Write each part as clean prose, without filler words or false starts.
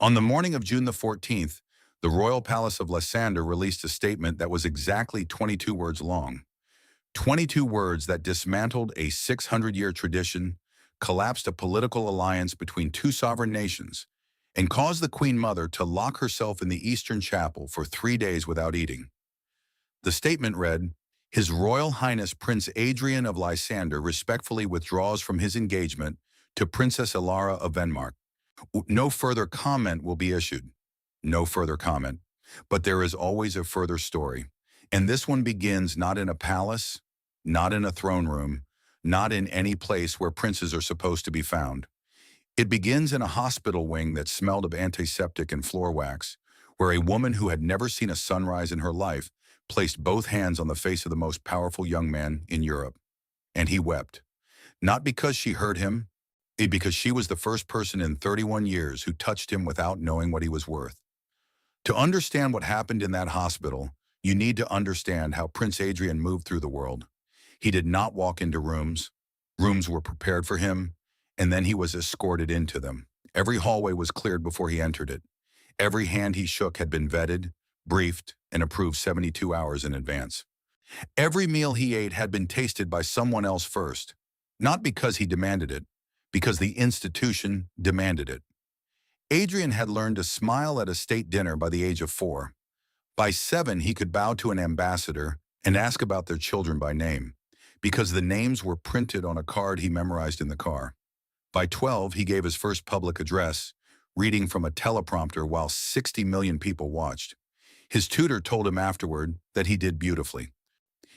On the morning of June the 14th, the royal palace of Lysander released a statement that was exactly 22 words long. 22 words that dismantled a 600-year tradition, collapsed a political alliance between two sovereign nations, and caused the Queen Mother to lock herself in the Eastern Chapel for 3 days without eating. The statement read, "His Royal Highness Prince Adrian of Lysander respectfully withdraws from his engagement to Princess Ilara of Denmark. No further comment will be issued." No further comment. But there is always a further story. And this one begins not in a palace, not in a throne room, not in any place where princes are supposed to be found. It begins in a hospital wing that smelled of antiseptic and floor wax, where a woman who had never seen a sunrise in her life placed both hands on the face of the most powerful young man in Europe. And he wept. Not because she hurt him, but because she was the first person in 31 years who touched him without knowing what he was worth. To understand what happened in that hospital, you need to understand how Prince Adrian moved through the world. He did not walk into rooms. Rooms were prepared for him, and then he was escorted into them. Every hallway was cleared before he entered it. Every hand he shook had been vetted, briefed, and approved 72 hours in advance. Every meal he ate had been tasted by someone else first, not because he demanded it, because the institution demanded it. Adrian had learned to smile at a state dinner by the age of 4. By 7, he could bow to an ambassador and ask about their children by name, because the names were printed on a card he memorized in the car. By 12, he gave his first public address, reading from a teleprompter while 60 million people watched. His tutor told him afterward that he did beautifully.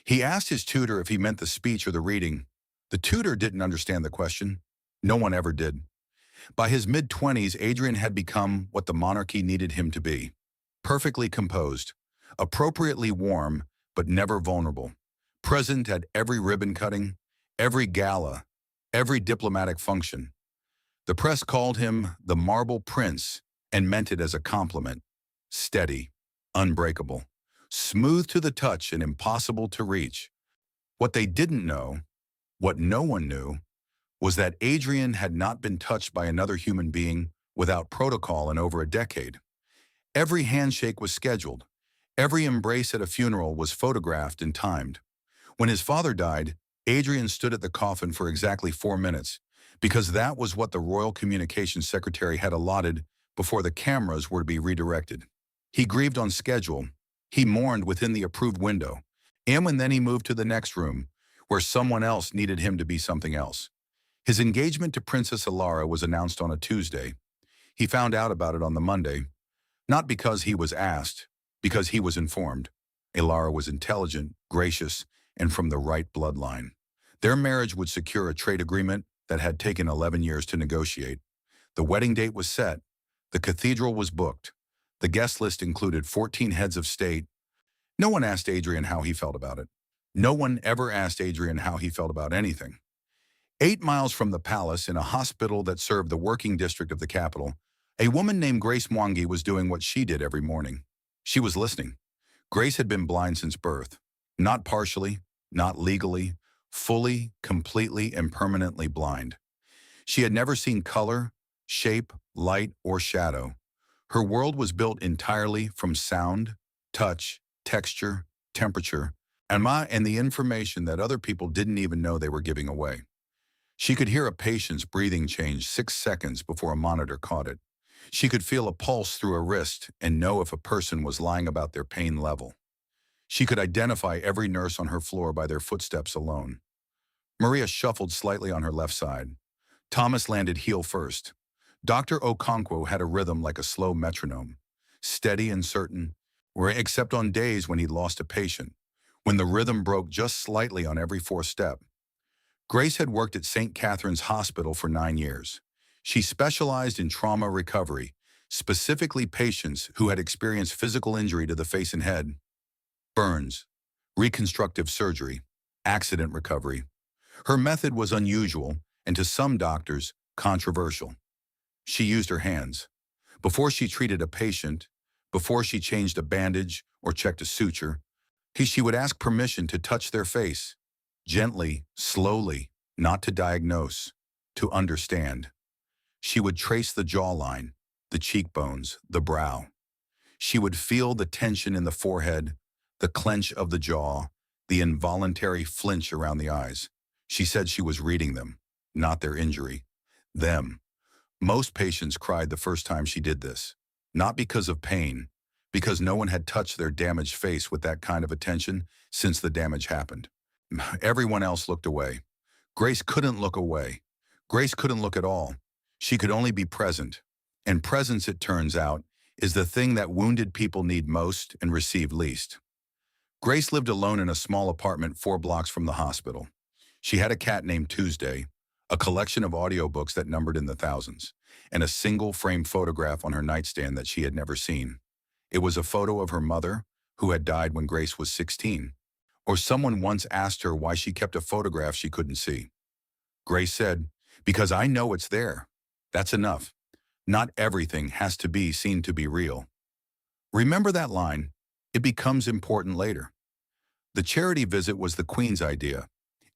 He asked his tutor if he meant the speech or the reading. The tutor didn't understand the question. No one ever did. By his mid-20s, Adrian had become what the monarchy needed him to be. Perfectly composed, appropriately warm, but never vulnerable. Present at every ribbon cutting, every gala, every diplomatic function. The press called him the Marble Prince and meant it as a compliment. Steady, unbreakable, smooth to the touch and impossible to reach. What they didn't know, what no one knew, was that Adrian had not been touched by another human being without protocol in over a decade. Every handshake was scheduled. Every embrace at a funeral was photographed and timed. When his father died, Adrian stood at the coffin for exactly 4 minutes, because that was what the Royal Communications Secretary had allotted before the cameras were to be redirected. He grieved on schedule. He mourned within the approved window. And then he moved to the next room, where someone else needed him to be something else. His engagement to Princess Ilara was announced on a Tuesday. He found out about it on the Monday, not because he was asked, because he was informed. Ilara was intelligent, gracious, and from the right bloodline. Their marriage would secure a trade agreement that had taken 11 years to negotiate. The wedding date was set. The cathedral was booked. The guest list included 14 heads of state. No one asked Adrian how he felt about it. No one ever asked Adrian how he felt about anything. 8 miles from the palace, in a hospital that served the working district of the capital, a woman named Grace Mwangi was doing what she did every morning. She was listening. Grace had been blind since birth. Not partially, not legally, fully, completely, and permanently blind. She had never seen color, shape, light, or shadow. Her world was built entirely from sound, touch, texture, temperature, and the information that other people didn't even know they were giving away. She could hear a patient's breathing change 6 seconds before a monitor caught it. She could feel a pulse through a wrist and know if a person was lying about their pain level. She could identify every nurse on her floor by their footsteps alone. Maria shuffled slightly on her left side. Thomas landed heel first. Dr. Okonkwo had a rhythm like a slow metronome, steady and certain, except on days when he lost a patient, when the rhythm broke just slightly on every 4th step. Grace had worked at St. Catherine's Hospital for 9 years. She specialized in trauma recovery, specifically patients who had experienced physical injury to the face and head, burns, reconstructive surgery, accident recovery. Her method was unusual and, to some doctors, controversial. She used her hands. Before she treated a patient, before she changed a bandage or checked a suture, she would ask permission to touch their face. Gently, slowly, not to diagnose, to understand. She would trace the jawline, the cheekbones, the brow. She would feel the tension in the forehead, the clench of the jaw, the involuntary flinch around the eyes. She said she was reading them, not their injury. Them. Most patients cried the first time she did this. Not because of pain, because no one had touched their damaged face with that kind of attention since the damage happened. Everyone else looked away. Grace couldn't look away. Grace couldn't look at all. She could only be present. And presence, it turns out, is the thing that wounded people need most and receive least. Grace lived alone in a small apartment 4 blocks from the hospital. She had a cat named Tuesday, a collection of audiobooks that numbered in the thousands, and a single frame photograph on her nightstand that she had never seen. It was a photo of her mother, who had died when Grace was 16. Or someone once asked her why she kept a photograph she couldn't see. Grace said, "Because I know it's there. That's enough. Not everything has to be seen to be real." Remember that line. It becomes important later. The charity visit was the Queen's idea.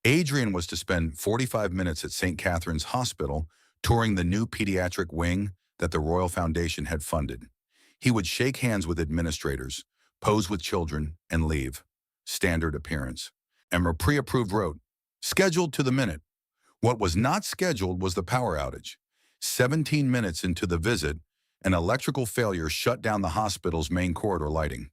Adrian was to spend 45 minutes at St. Catherine's Hospital touring the new pediatric wing that the Royal Foundation had funded. He would shake hands with administrators, pose with children, and leave. Standard appearance. And her pre-approved wrote, "Scheduled to the minute." What was not scheduled was the power outage. 17 minutes into the visit, an electrical failure shut down the hospital's main corridor lighting.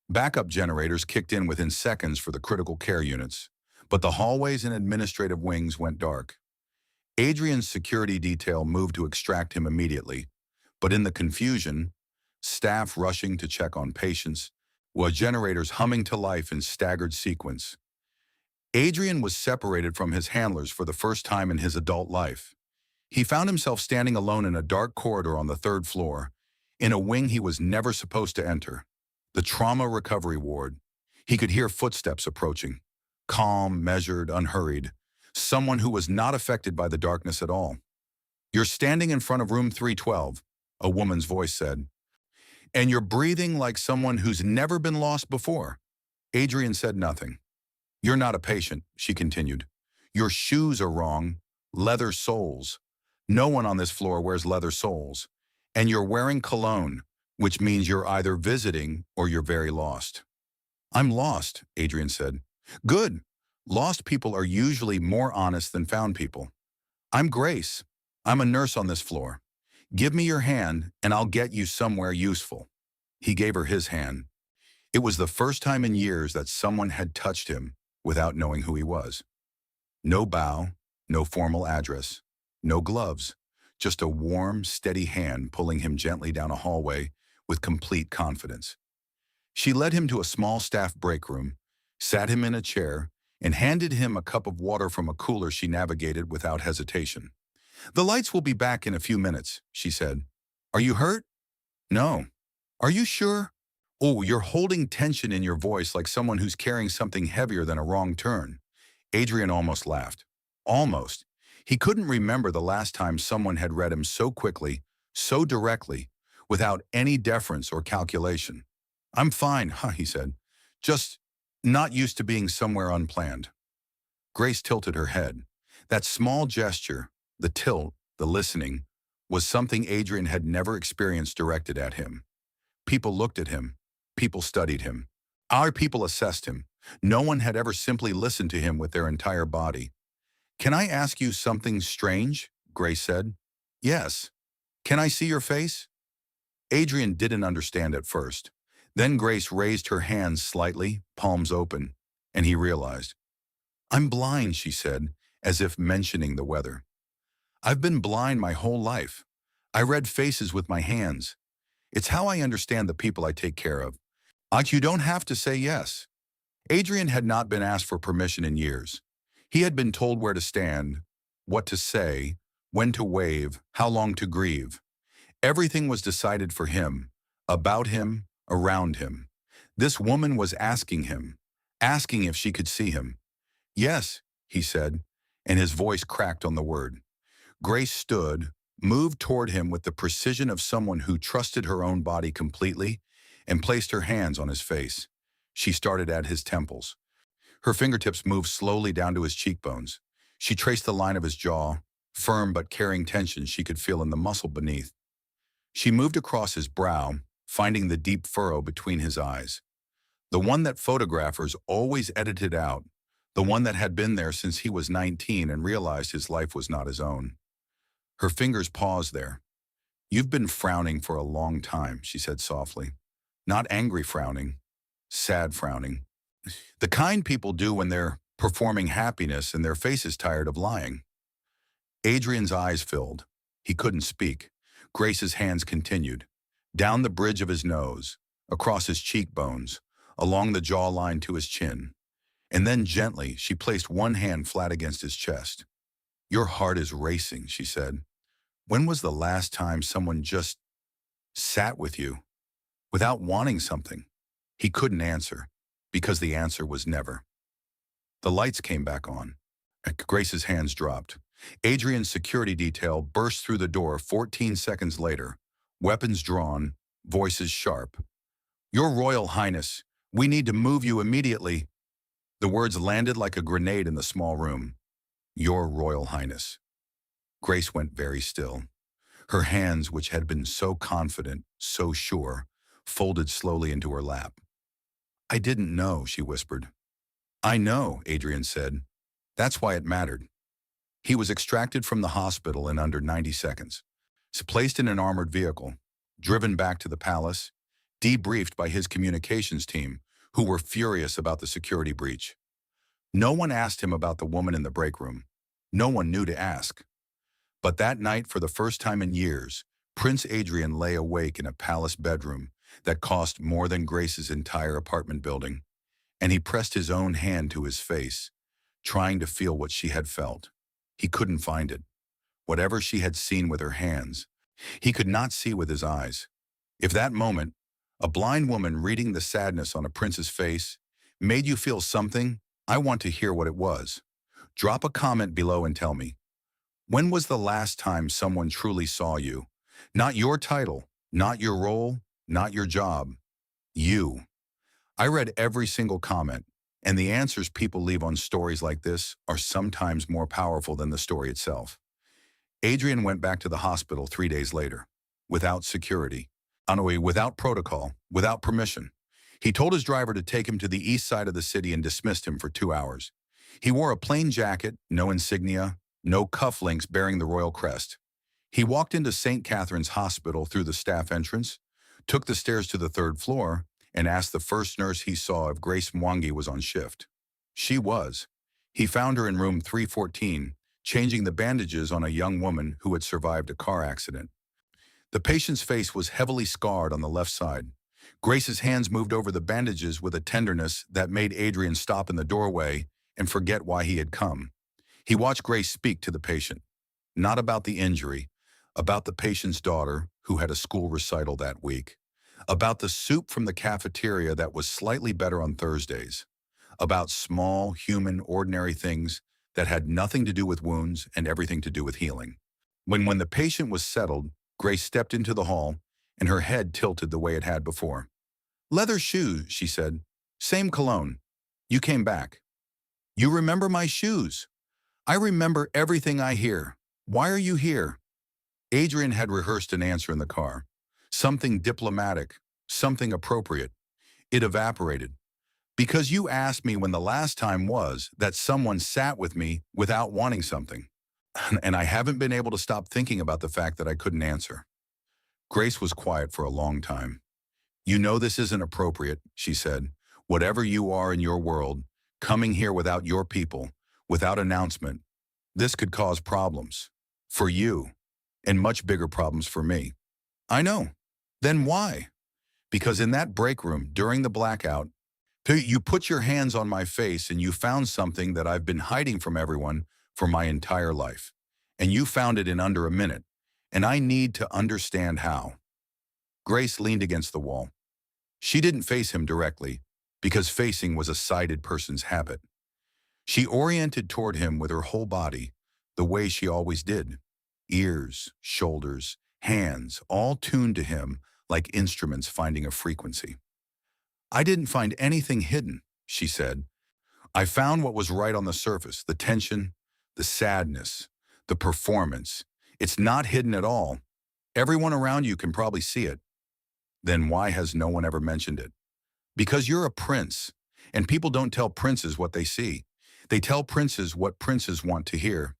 Backup generators kicked in within seconds for the critical care units, but the hallways and administrative wings went dark. Adrian's security detail moved to extract him immediately, but in the confusion, staff rushing to check on patients, while generators humming to life in staggered sequence. Adrian was separated from his handlers for the first time in his adult life. He found himself standing alone in a dark corridor on the 3rd floor, in a wing he was never supposed to enter. The trauma recovery ward. He could hear footsteps approaching. Calm, measured, unhurried. Someone who was not affected by the darkness at all. "You're standing in front of room 312, a woman's voice said. "And you're breathing like someone who's never been lost before." Adrian said nothing. "You're not a patient," she continued. "Your shoes are wrong. Leather soles. No one on this floor wears leather soles. And you're wearing cologne, which means you're either visiting or you're very lost." "I'm lost," Adrian said. "Good. Lost people are usually more honest than found people. I'm Grace. I'm a nurse on this floor. Give me your hand and I'll get you somewhere useful." He gave her his hand. It was the first time in years that someone had touched him without knowing who he was. No bow, no formal address, no gloves, just a warm, steady hand pulling him gently down a hallway with complete confidence. She led him to a small staff break room, sat him in a chair, and handed him a cup of water from a cooler she navigated without hesitation. "The lights will be back in a few minutes," she said. "Are you hurt?" "No." "Are you sure?" "Oh, you're holding tension in your voice like someone who's carrying something heavier than a wrong turn." Adrian almost laughed. Almost. He couldn't remember the last time someone had read him so quickly, so directly, without any deference or calculation. "I'm fine," he said. "Just not used to being somewhere unplanned." Grace tilted her head. That small gesture, the tilt, the listening, was something Adrian had never experienced directed at him. People looked at him. People studied him. Our people assessed him. No one had ever simply listened to him with their entire body. "Can I ask you something strange?" Grace said. "Yes." "Can I see your face?" Adrian didn't understand at first. Then Grace raised her hands slightly, palms open, and he realized. "I'm blind," she said, as if mentioning the weather. "I've been blind my whole life. I read faces with my hands. It's how I understand the people I take care of. You don't have to say yes." Adrian had not been asked for permission in years. He had been told where to stand, what to say, when to wave, how long to grieve. Everything was decided for him, about him, around him. This woman was asking him, asking if she could see him. "Yes," he said, and his voice cracked on the word. Grace stood, moved toward him with the precision of someone who trusted her own body completely, and placed her hands on his face. She started at his temples. Her fingertips moved slowly down to his cheekbones. She traced the line of his jaw, firm but carrying tension she could feel in the muscle beneath. She moved across his brow, finding the deep furrow between his eyes. The one that photographers always edited out, the one that had been there since he was 19 and realized his life was not his own. Her fingers paused there. "You've been frowning for a long time," she said softly. "Not angry frowning, sad frowning. The kind people do when they're performing happiness and their face is tired of lying." Adrian's eyes filled. He couldn't speak. Grace's hands continued, down the bridge of his nose, across his cheekbones, along the jawline to his chin. And then gently, she placed one hand flat against his chest. "Your heart is racing," she said. "When was the last time someone just sat with you without wanting something?" He couldn't answer, because the answer was never. The lights came back on. Grace's hands dropped. Adrian's security detail burst through the door 14 seconds later, weapons drawn, voices sharp. "Your Royal Highness, we need to move you immediately." The words landed like a grenade in the small room. "Your Royal Highness." Grace went very still. Her hands, which had been so confident, so sure, folded slowly into her lap. "I didn't know," she whispered. "I know," Adrian said. "That's why it mattered." He was extracted from the hospital in under 90 seconds, placed in an armored vehicle, driven back to the palace, debriefed by his communications team, who were furious about the security breach. No one asked him about the woman in the break room. No one knew to ask. But that night, for the first time in years, Prince Adrian lay awake in a palace bedroom that cost more than Grace's entire apartment building, and he pressed his own hand to his face, trying to feel what she had felt. He couldn't find it. Whatever she had seen with her hands, he could not see with his eyes. If that moment, a blind woman reading the sadness on a prince's face, made you feel something, I want to hear what it was. Drop a comment below and tell me. When was the last time someone truly saw you? Not your title, not your role, not your job. You. I read every single comment, and the answers people leave on stories like this are sometimes more powerful than the story itself. Adrian went back to the hospital 3 days later, without security, without protocol, without permission. He told his driver to take him to the east side of the city and dismissed him for 2 hours. He wore a plain jacket, no insignia, no cufflinks bearing the royal crest. He walked into St. Catherine's Hospital through the staff entrance, took the stairs to the 3rd floor, and asked the first nurse he saw if Grace Mwangi was on shift. She was. He found her in room 314, changing the bandages on a young woman who had survived a car accident. The patient's face was heavily scarred on the left side. Grace's hands moved over the bandages with a tenderness that made Adrian stop in the doorway and forget why he had come. He watched Grace speak to the patient, not about the injury, about the patient's daughter, who had a school recital that week, about the soup from the cafeteria that was slightly better on Thursdays, about small, human, ordinary things that had nothing to do with wounds and everything to do with healing. When the patient was settled, Grace stepped into the hall, and her head tilted the way it had before. "Leather shoes," she said. "Same cologne. You came back." "You remember my shoes." "I remember everything I hear. Why are you here?" Adrian had rehearsed an answer in the car. Something diplomatic, something appropriate. It evaporated. "Because you asked me when the last time was that someone sat with me without wanting something. And I haven't been able to stop thinking about the fact that I couldn't answer." Grace was quiet for a long time. "You know this isn't appropriate," she said. "Whatever you are in your world, coming here without your people, without announcement, this could cause problems. For you, and much bigger problems for me." "I know. Then why?" "Because in that break room, during the blackout, you put your hands on my face and you found something that I've been hiding from everyone for my entire life. And you found it in under a minute. And I need to understand how." Grace leaned against the wall. She didn't face him directly, because facing was a sighted person's habit. She oriented toward him with her whole body, the way she always did. Ears, shoulders, hands, all tuned to him like instruments finding a frequency. "I didn't find anything hidden," she said. "I found what was right on the surface, the tension, the sadness, the performance. It's not hidden at all. Everyone around you can probably see it. Then why has no one ever mentioned it? Because you're a prince, and people don't tell princes what they see. They tell princes what princes want to hear.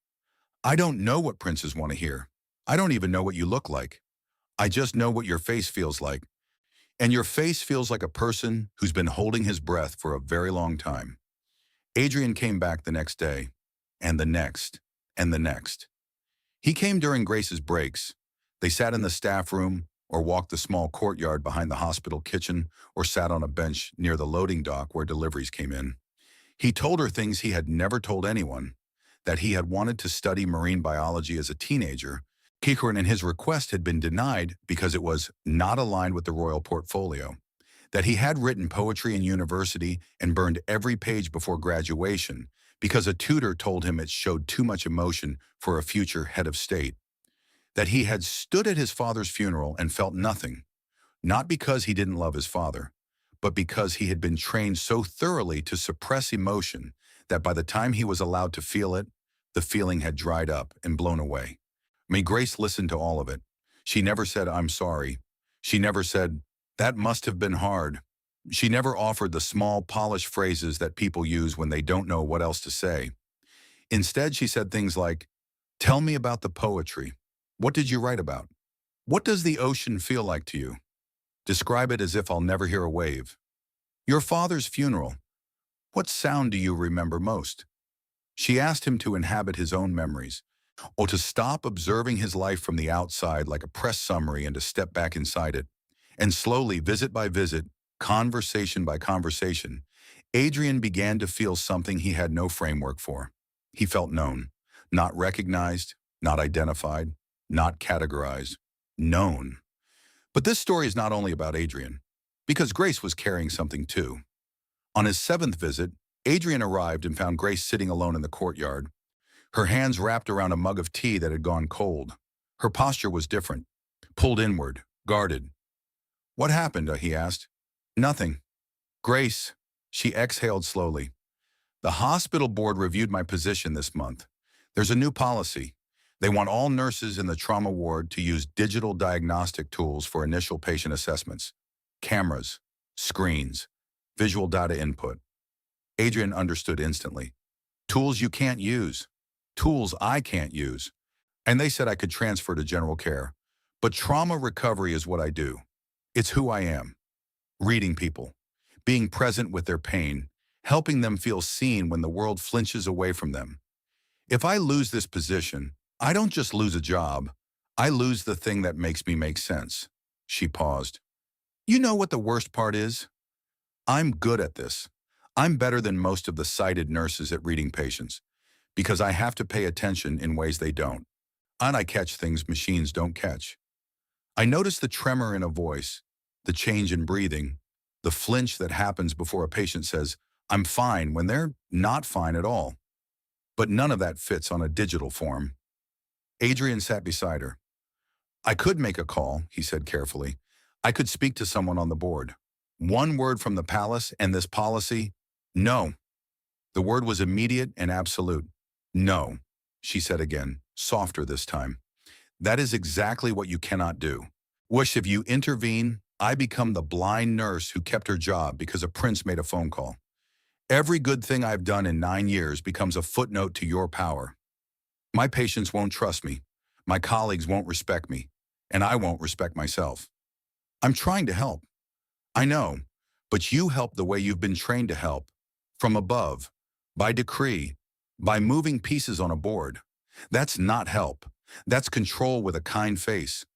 I don't know what princes want to hear. I don't even know what you look like. I just know what your face feels like. And your face feels like a person who's been holding his breath for a very long time. Adrian came back the next day, and the next, and the next. He came during Grace's breaks. They sat in the staff room, or walked the small courtyard behind the hospital kitchen, or sat on a bench near the loading dock where deliveries came in. He told her things he had never told anyone, that he had wanted to study marine biology as a teenager, Kikrin, and his request had been denied because it was not aligned with the royal portfolio, that he had written poetry in university and burned every page before graduation because a tutor told him it showed too much emotion for a future head of state, that he had stood at his father's funeral and felt nothing, not because he didn't love his father, but because he had been trained so thoroughly to suppress emotion that by the time he was allowed to feel it, the feeling had dried up and blown away. May Grace listened to all of it. She never said, "I'm sorry." She never said, "That must have been hard." She never offered the small, polished phrases that people use when they don't know what else to say. Instead, she said things like, "Tell me about the poetry. What did you write about? What does the ocean feel like to you? Describe it as if I'll never hear a wave. Your father's funeral. What sound do you remember most?" She asked him to inhabit his own memories, or to stop observing his life from the outside like a press summary and to step back inside it. And slowly, visit by visit, conversation by conversation, Adrian began to feel something he had no framework for. He felt known, not recognized, not identified, not categorized, known. But this story is not only about Adrian, because Grace was carrying something too. On his seventh visit, Adrian arrived and found Grace sitting alone in the courtyard, her hands wrapped around a mug of tea that had gone cold. Her posture was different, pulled inward, guarded. "What happened?" he asked. "Nothing." "Grace," she exhaled slowly. "The hospital board reviewed my position this month. There's a new policy. They want all nurses in the trauma ward to use digital diagnostic tools for initial patient assessments. Cameras, screens, visual data input." Adrian understood instantly. "Tools you can't use. Tools I can't use. And they said I could transfer to general care. But trauma recovery is what I do. It's who I am. Reading people, being present with their pain, helping them feel seen when the world flinches away from them. If I lose this position, I don't just lose a job. I lose the thing that makes me make sense." She paused. "You know what the worst part is? I'm good at this. I'm better than most of the sighted nurses at reading patients, because I have to pay attention in ways they don't. And I catch things machines don't catch. I notice the tremor in a voice, the change in breathing, the flinch that happens before a patient says, 'I'm fine,' when they're not fine at all. But none of that fits on a digital form." Adrian sat beside her. "I could make a call," he said carefully. "I could speak to someone on the board. One word from the palace and this policy? No." The word was immediate and absolute. "No," she said again, softer this time. "That is exactly what you cannot do. Wish if you intervene, I become the blind nurse who kept her job because a prince made a phone call. Every good thing I've done in 9 years becomes a footnote to your power. My patients won't trust me, my colleagues won't respect me, and I won't respect myself. I'm trying to help. I know, but you help the way you've been trained to help, from above, by decree, by moving pieces on a board. That's not help. That's control with a kind face.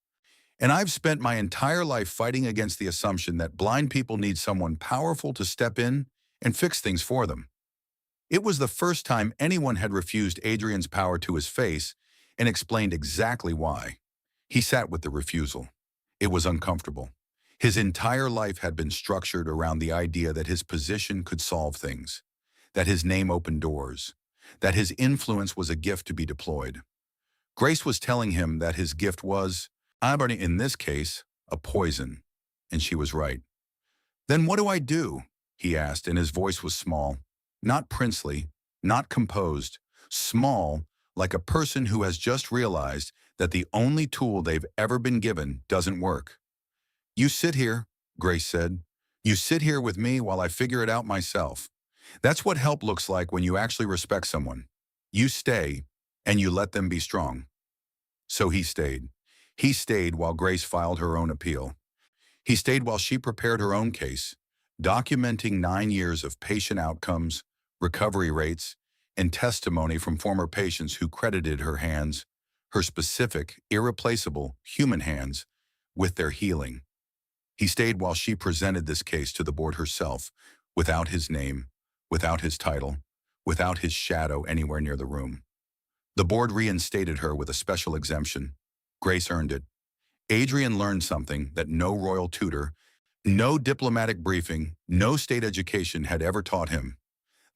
And I've spent my entire life fighting against the assumption that blind people need someone powerful to step in and fix things for them." It was the first time anyone had refused Adrian's power to his face and explained exactly why. He sat with the refusal. It was uncomfortable. His entire life had been structured around the idea that his position could solve things, that his name opened doors, that his influence was a gift to be deployed. Grace was telling him that his gift was, in this case, a poison, and she was right. "Then what do I do?" he asked, and his voice was small, not princely, not composed, small, like a person who has just realized that the only tool they've ever been given doesn't work. "You sit here," Grace said. "You sit here with me while I figure it out myself." That's what help looks like when you actually respect someone. You stay, and you let them be strong. So he stayed. He stayed while Grace filed her own appeal. He stayed while she prepared her own case, documenting 9 years of patient outcomes, recovery rates, and testimony from former patients who credited her hands, her specific, irreplaceable, human hands, with their healing. He stayed while she presented this case to the board herself, without his name, without his title, without his shadow anywhere near the room. The board reinstated her with a special exemption. Grace earned it. Adrian learned something that no royal tutor, no diplomatic briefing, no state education had ever taught him.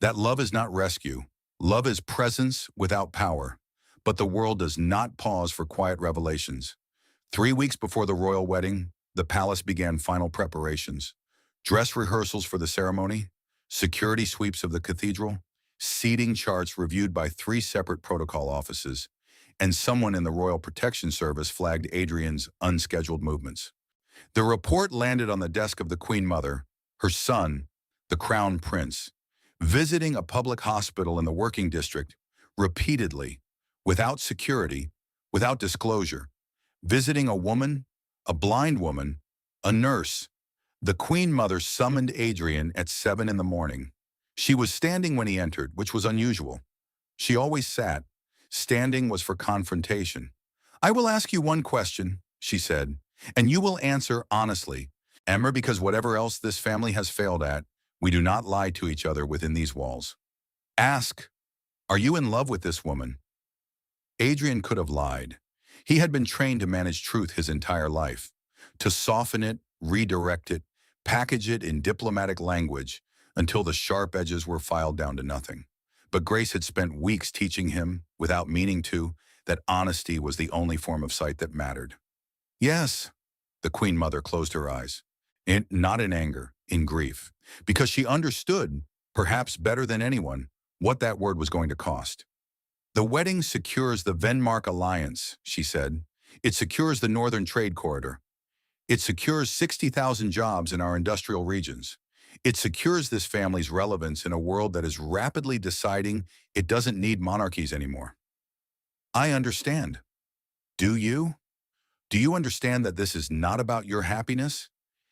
That love is not rescue. Love is presence without power. But the world does not pause for quiet revelations. 3 weeks before the royal wedding, the palace began final preparations. Dress rehearsals for the ceremony, security sweeps of the cathedral, seating charts reviewed by 3 separate protocol offices, and someone in the Royal Protection Service flagged Adrian's unscheduled movements. The report landed on the desk of the Queen Mother, her son, the Crown Prince, visiting a public hospital in the working district, repeatedly, without security, without disclosure, visiting a woman, a blind woman, a nurse. The Queen Mother summoned Adrian at 7 in the morning. She was standing when he entered, which was unusual. She always sat. Standing was for confrontation. "I will ask you one question," she said, "and you will answer honestly. Emmer, because whatever else this family has failed at, we do not lie to each other within these walls. Ask, are you in love with this woman?" Adrian could have lied. He had been trained to manage truth his entire life, to soften it, redirect it, package it in diplomatic language until the sharp edges were filed down to nothing. But Grace had spent weeks teaching him, without meaning to, that honesty was the only form of sight that mattered. "Yes." The Queen Mother closed her eyes, not in anger, in grief, because she understood, perhaps better than anyone, what that word was going to cost. "The wedding secures the Venmark alliance," she said. "It secures the Northern Trade Corridor. It secures 60,000 jobs in our industrial regions. It secures this family's relevance in a world that is rapidly deciding it doesn't need monarchies anymore." "I understand. Do you? Do you understand that this is not about your happiness?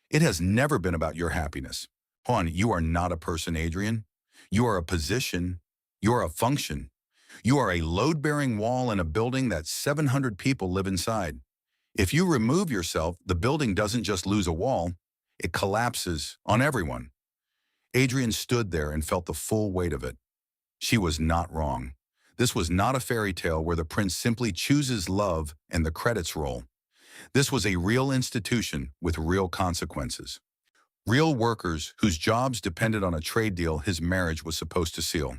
It has never been about your happiness. Juan, you are not a person, Adrian. You are a position. You are a function. You are a load-bearing wall in a building that 700 people live inside. If you remove yourself, the building doesn't just lose a wall, it collapses on everyone." Adrian stood there and felt the full weight of it. She was not wrong. This was not a fairy tale where the prince simply chooses love and the credits roll. This was a real institution with real consequences. Real workers whose jobs depended on a trade deal his marriage was supposed to seal.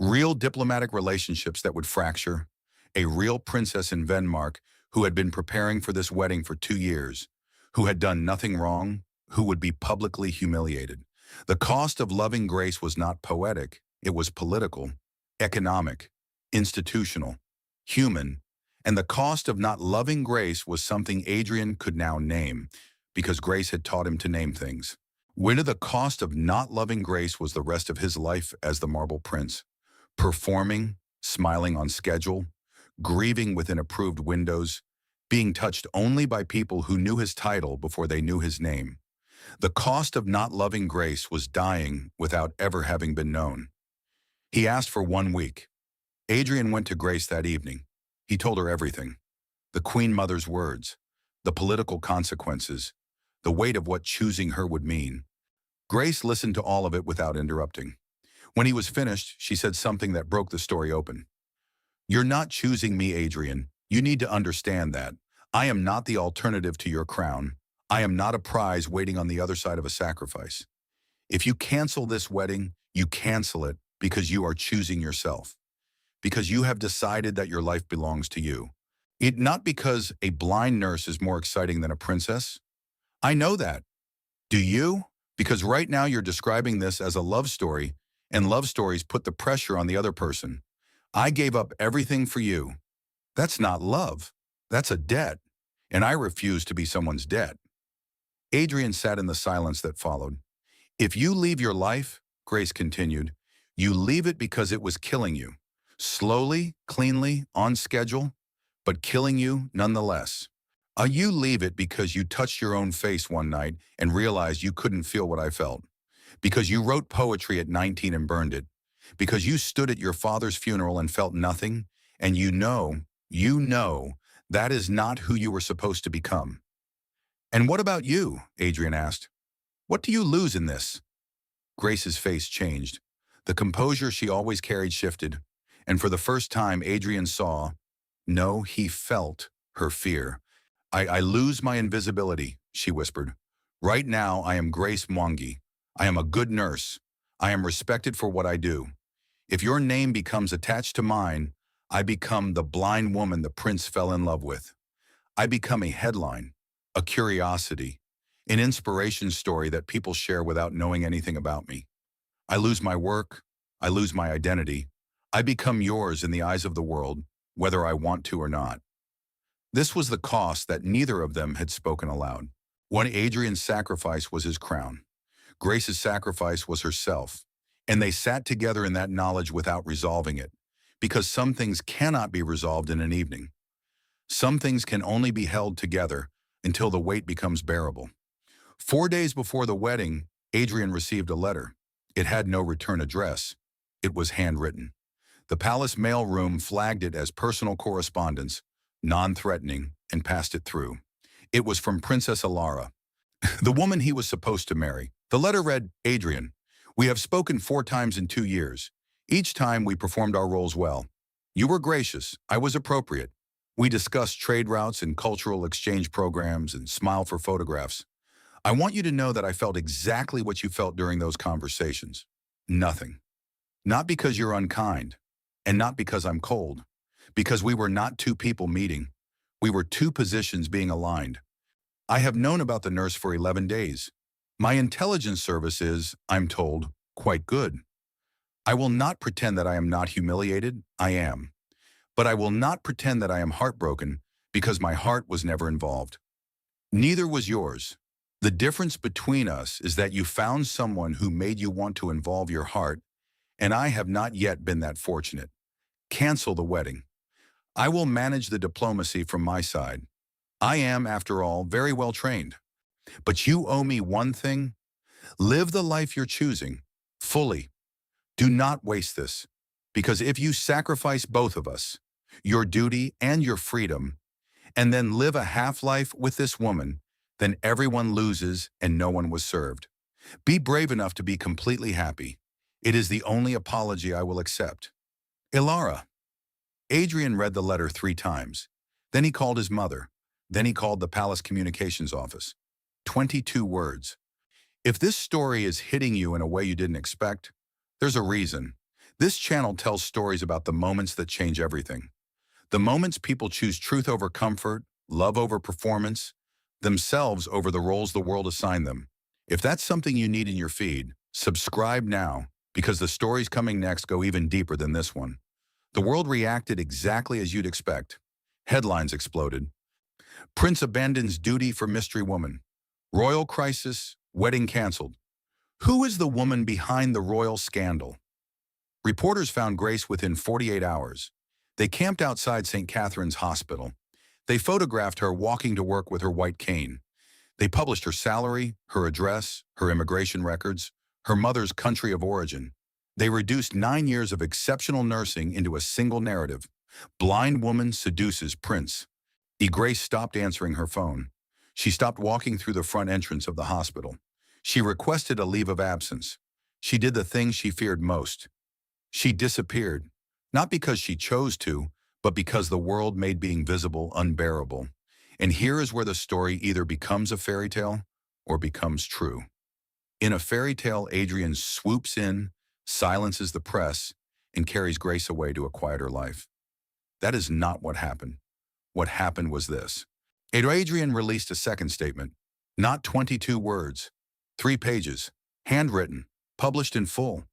Real diplomatic relationships that would fracture. A real princess in Venmark who had been preparing for this wedding for 2 years, who had done nothing wrong, who would be publicly humiliated. The cost of loving Grace was not poetic, it was political, economic, institutional, human, and the cost of not loving Grace was something Adrian could now name, because Grace had taught him to name things. Whether the cost of not loving Grace was the rest of his life as the Marble Prince, performing, smiling on schedule, grieving within approved windows, being touched only by people who knew his title before they knew his name. The cost of not loving Grace was dying without ever having been known. He asked for 1 week. Adrian went to Grace that evening. He told her everything. The Queen Mother's words, the political consequences, the weight of what choosing her would mean. Grace listened to all of it without interrupting. When he was finished, she said something that broke the story open. "You're not choosing me, Adrian. You need to understand that. I am not the alternative to your crown. I am not a prize waiting on the other side of a sacrifice. If you cancel this wedding, you cancel it because you are choosing yourself. Because you have decided that your life belongs to you. Not because a blind nurse is more exciting than a princess. I know that. Do you? Because right now you're describing this as a love story, and love stories put the pressure on the other person. I gave up everything for you. That's not love. That's a debt, and I refuse to be someone's debt. Adrian sat in the silence that followed. If you leave your life, Grace continued, you leave it because it was killing you. Slowly, cleanly, on schedule, but killing you nonetheless. You leave it because you touched your own face one night and realized you couldn't feel what I felt. Because you wrote poetry at 19 and burned it. Because you stood at your father's funeral and felt nothing, and you know, that is not who you were supposed to become. And what about you? Adrian asked. What do you lose in this? Grace's face changed. The composure she always carried shifted, and for the first time Adrian saw, no, he felt her fear. I lose my invisibility, she whispered. Right now I am Grace Mwangi. I am a good nurse. I am respected for what I do. If your name becomes attached to mine, I become the blind woman the prince fell in love with. I become a headline, a curiosity, an inspiration story that people share without knowing anything about me. I lose my work. I lose my identity. I become yours in the eyes of the world, whether I want to or not. This was the cost that neither of them had spoken aloud. One Adrian's sacrifice was his crown. Grace's sacrifice was herself. And they sat together in that knowledge without resolving it, because some things cannot be resolved in an evening. Some things can only be held together until the weight becomes bearable. 4 days before the wedding, Adrian received a letter. It had no return address. It was handwritten. The palace mail room flagged it as personal correspondence, non-threatening, and passed it through. It was from Princess Alara, the woman he was supposed to marry. The letter read, Adrian, we have spoken 4 times in 2 years. Each time we performed our roles well. You were gracious. I was appropriate. We discussed trade routes and cultural exchange programs and smiled for photographs. I want you to know that I felt exactly what you felt during those conversations. Nothing. Not because you're unkind, and not because I'm cold. Because we were not 2 people meeting. We were 2 positions being aligned. I have known about the nurse for 11 days. My intelligence service is, I'm told, quite good. I will not pretend that I am not humiliated. I am. But I will not pretend that I am heartbroken because my heart was never involved. Neither was yours. The difference between us is that you found someone who made you want to involve your heart, and I have not yet been that fortunate. Cancel the wedding. I will manage the diplomacy from my side. I am, after all, very well trained. But you owe me one thing. Live the life you're choosing, fully. Do not waste this, because if you sacrifice both of us, your duty and your freedom, and then live a half-life with this woman, then everyone loses and no one was served. Be brave enough to be completely happy. It is the only apology I will accept. Ilara. Adrian read the letter 3 times. Then he called his mother. Then he called the palace communications office. 22 words. If this story is hitting you in a way you didn't expect, there's a reason. This channel tells stories about the moments that change everything. The moments people choose truth over comfort, love over performance, themselves over the roles the world assigned them. If that's something you need in your feed, subscribe now, because the stories coming next go even deeper than this one. The world reacted exactly as you'd expect. Headlines exploded. Prince abandons duty for mystery woman. Royal crisis, wedding canceled. Who is the woman behind the royal scandal? Reporters found Grace within 48 hours. They camped outside St. Catherine's Hospital. They photographed her walking to work with her white cane. They published her salary, her address, her immigration records, her mother's country of origin. They reduced 9 years of exceptional nursing into a single narrative. Blind woman seduces prince. Grace stopped answering her phone. She stopped walking through the front entrance of the hospital. She requested a leave of absence. She did the thing she feared most. She disappeared, not because she chose to, but because the world made being visible unbearable. And here is where the story either becomes a fairy tale or becomes true. In a fairy tale, Adrian swoops in, silences the press, and carries Grace away to a quieter life. That is not what happened. What happened was this. Adrian released a second statement, not 22 words, 3 pages, handwritten, published in full.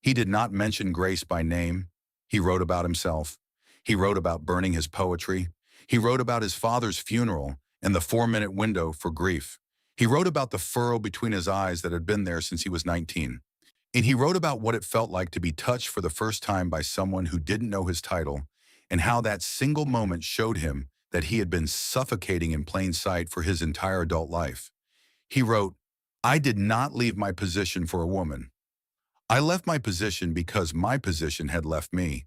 He did not mention Grace by name. He wrote about himself. He wrote about burning his poetry. He wrote about his father's funeral and the 4-minute window for grief. He wrote about the furrow between his eyes that had been there since he was 19. And he wrote about what it felt like to be touched for the first time by someone who didn't know his title, and how that single moment showed him that he had been suffocating in plain sight for his entire adult life. He wrote, "I did not leave my position for a woman. I left my position because my position had left me.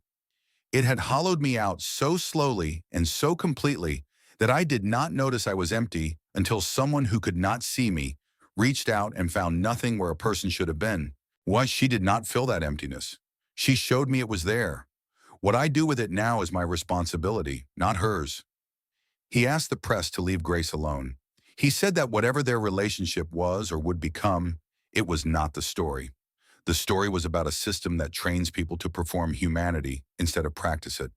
It had hollowed me out so slowly and so completely that I did not notice I was empty until someone who could not see me reached out and found nothing where a person should have been. Why, she did not fill that emptiness. She showed me it was there. What I do with it now is my responsibility, not hers." He asked the press to leave Grace alone. He said that whatever their relationship was or would become, it was not the story. The story was about a system that trains people to perform humanity instead of practice it.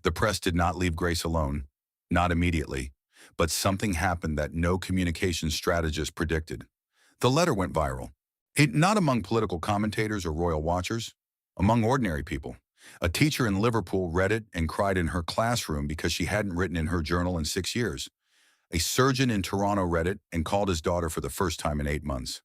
The press did not leave Grace alone, not immediately, but something happened that no communication strategist predicted. The letter went viral. Not among political commentators or royal watchers, among ordinary people. A teacher in Liverpool read it and cried in her classroom because she hadn't written in her journal in 6 years. A surgeon in Toronto read it and called his daughter for the first time in 8 months.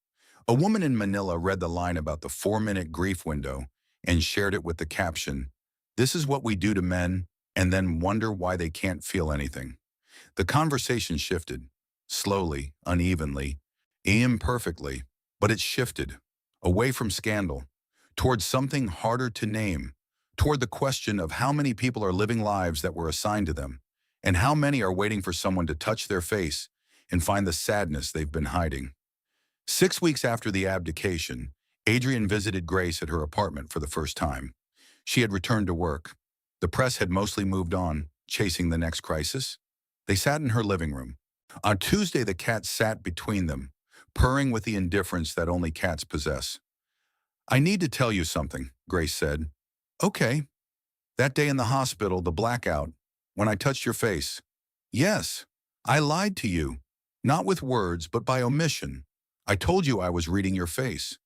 A woman in Manila read the line about the 4-minute grief window and shared it with the caption, "This is what we do to men, and then wonder why they can't feel anything." The conversation shifted, slowly, unevenly, imperfectly, but it shifted, away from scandal, towards something harder to name, toward the question of how many people are living lives that were assigned to them, and how many are waiting for someone to touch their face and find the sadness they've been hiding. 6 weeks after the abdication, Adrian visited Grace at her apartment for the first time. She had returned to work. The press had mostly moved on, chasing the next crisis. They sat in her living room. On Tuesday, the cat sat between them, purring with the indifference that only cats possess. "I need to tell you something," Grace said. "Okay." "That day in the hospital, the blackout, when I touched your face." "Yes, I lied to you, not with words, but by omission. I told you I was reading your face,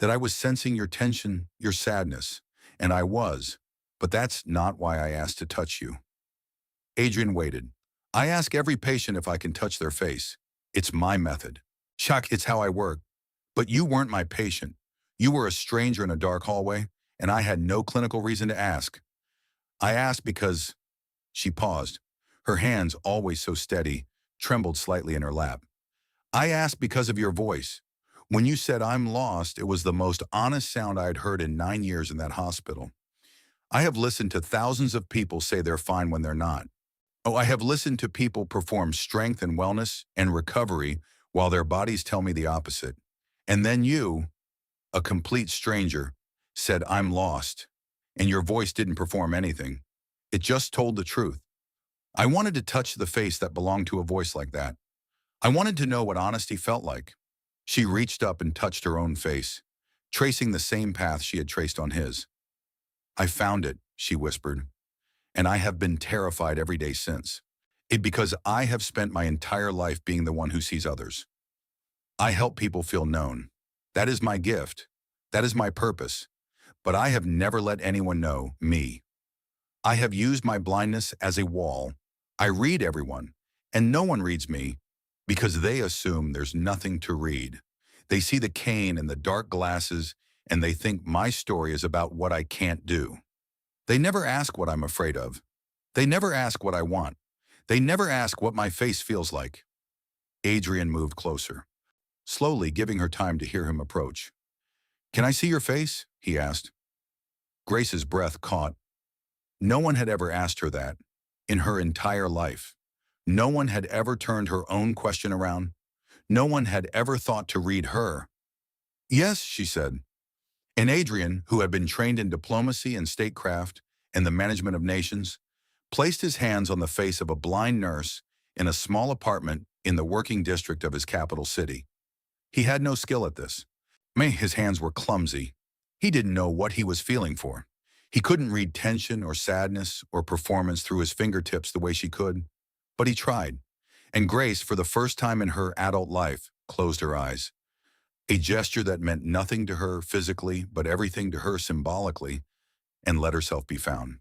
that I was sensing your tension, your sadness, and I was, but that's not why I asked to touch you." Adrian waited. "I ask every patient if I can touch their face. It's my method. Chuck, it's how I work. But you weren't my patient. You were a stranger in a dark hallway, and I had no clinical reason to ask. I asked because—" She paused. Her hands, always so steady, trembled slightly in her lap. "I asked because of your voice. When you said 'I'm lost,' it was the most honest sound I had heard in 9 years in that hospital. I have listened to thousands of people say they're fine when they're not. Oh, I have listened to people perform strength and wellness and recovery while their bodies tell me the opposite. And then you, a complete stranger, said 'I'm lost,' and your voice didn't perform anything. It just told the truth. I wanted to touch the face that belonged to a voice like that. I wanted to know what honesty felt like." She reached up and touched her own face, tracing the same path she had traced on his. "I found it," she whispered, "and I have been terrified every day since. Because I have spent my entire life being the one who sees others. I help people feel known. That is my gift. That is my purpose. But I have never let anyone know me. I have used my blindness as a wall. I read everyone, and no one reads me because they assume there's nothing to read. They see the cane and the dark glasses, and they think my story is about what I can't do. They never ask what I'm afraid of. They never ask what I want. They never ask what my face feels like." Adrian moved closer, slowly giving her time to hear him approach. "Can I see your face?" he asked. Grace's breath caught. No one had ever asked her that in her entire life. No one had ever turned her own question around. No one had ever thought to read her. "Yes," she said. And Adrian, who had been trained in diplomacy and statecraft and the management of nations, placed his hands on the face of a blind nurse in a small apartment in the working district of his capital city. He had no skill at this. His hands were clumsy. He didn't know what he was feeling for. He couldn't read tension or sadness or performance through his fingertips the way she could. But he tried. And Grace, for the first time in her adult life, closed her eyes. A gesture that meant nothing to her physically, but everything to her symbolically, and let herself be found.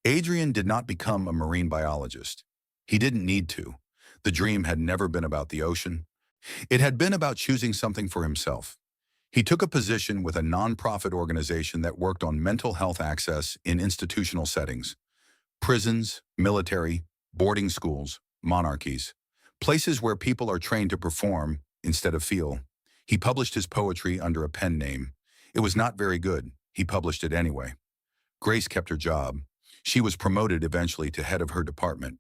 Adrian did not become a marine biologist. He didn't need to. The dream had never been about the ocean. It had been about choosing something for himself. He took a position with a nonprofit organization that worked on mental health access in institutional settings: prisons, military, boarding schools, monarchies, places where people are trained to perform instead of feel. He published his poetry under a pen name. It was not very good. He published it anyway. Grace kept her job. She was promoted eventually to head of her department.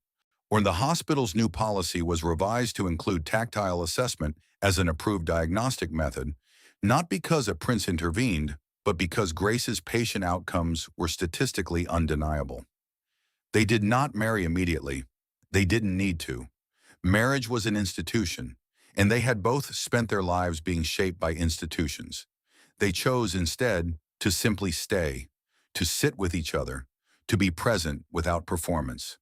When the hospital's new policy was revised to include tactile assessment as an approved diagnostic method, not because a prince intervened, but because Grace's patient outcomes were statistically undeniable. They did not marry immediately. They didn't need to. Marriage was an institution, and they had both spent their lives being shaped by institutions. They chose instead to simply stay, to sit with each other, to be present without performance.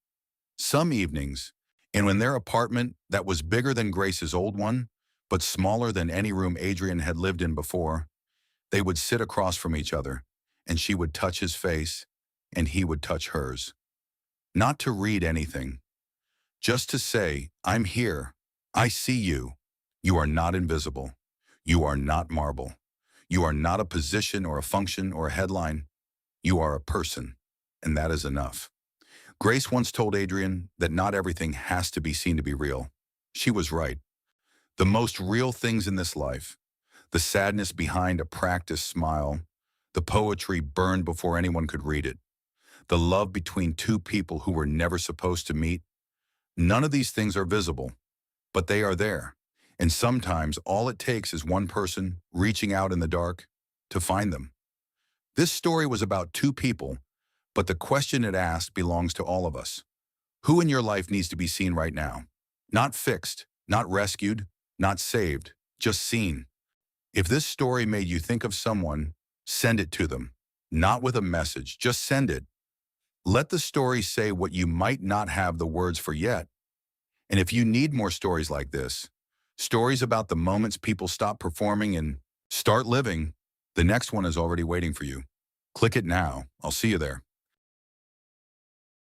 Some evenings, and when their apartment that was bigger than Grace's old one, but smaller than any room Adrian had lived in before, they would sit across from each other, and she would touch his face, and he would touch hers. Not to read anything, just to say, "I'm here. I see you. You are not invisible. You are not marble. You are not a position or a function or a headline. You are a person, and that is enough." Grace once told Adrian that not everything has to be seen to be real. She was right. The most real things in this life, the sadness behind a practiced smile, the poetry burned before anyone could read it, the love between two people who were never supposed to meet, none of these things are visible, but they are there. And sometimes all it takes is one person reaching out in the dark to find them. This story was about two people, but the question it asked belongs to all of us. Who in your life needs to be seen right now? Not fixed, not rescued, not saved, just seen. If this story made you think of someone, send it to them. Not with a message, just send it. Let the story say what you might not have the words for yet. And if you need more stories like this, stories about the moments people stop performing and start living, the next one is already waiting for you. Click it now. I'll see you there.